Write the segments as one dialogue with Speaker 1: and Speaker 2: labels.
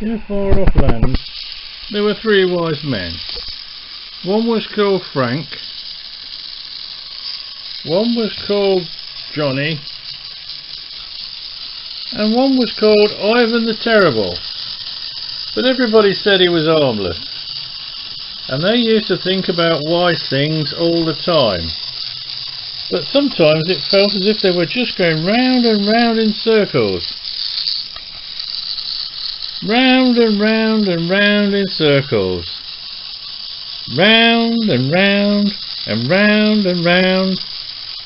Speaker 1: In a far off land there were three wise men. One was called Frank, one was called Johnny, and one was called Ivan the Terrible. But everybody said he was harmless, and they used to think about wise things all the time. But sometimes it felt as if they were just going round and round in circles. Round and round and round in circles. Round and round and round and round.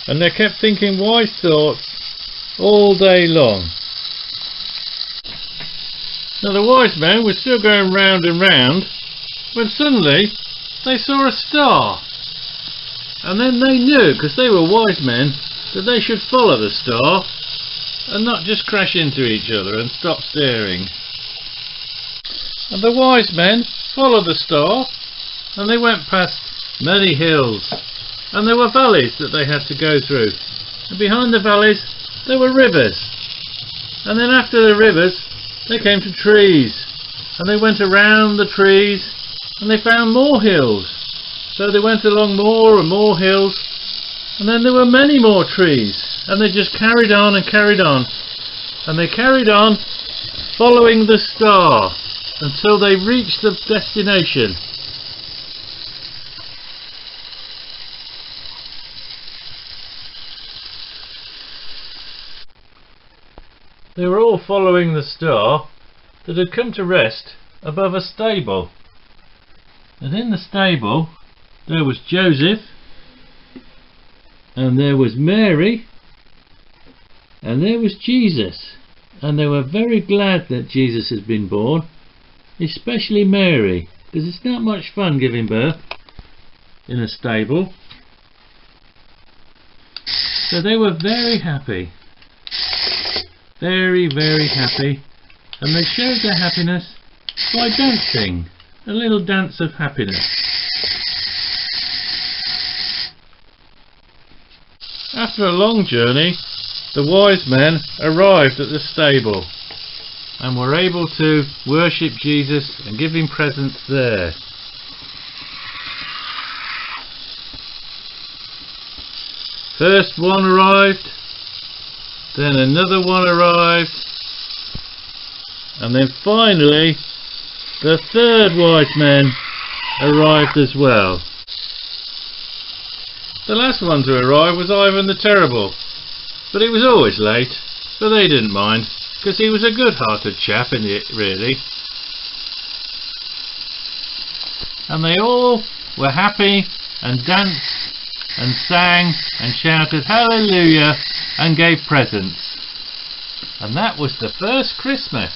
Speaker 1: And they kept thinking wise thoughts all day long. Now the wise men were still going round and round when suddenly they saw a star. And then they knew, because they were wise men, that they should follow the star and not just crash into each other and stop staring. And the wise men followed the star, and they went past many hills, and there were valleys that they had to go through, and behind the valleys there were rivers, and then after the rivers they came to trees, and they went around the trees and they found more hills. So they went along more and more hills, and then there were many more trees, and they just carried on and carried on, and they carried on following the star until they reached the destination. They were all following the star that had come to rest above a stable, and in the stable there was Joseph, and there was Mary, and there was Jesus, and they were very glad that Jesus had been born, especially Mary, because it's not much fun giving birth in a stable. So they were very happy, very, very happy, and they showed their happiness by dancing, a little dance of happiness. After a long journey, the wise men arrived at the stable and were able to worship Jesus and give him presents there. First one arrived, then another one arrived, and then finally the third wise man arrived as well. The last one to arrive was Ivan the Terrible, but he was always late, but they didn't mind, because he was a good-hearted chap in it, really. And they all were happy and danced and sang and shouted hallelujah and gave presents. And that was the first Christmas.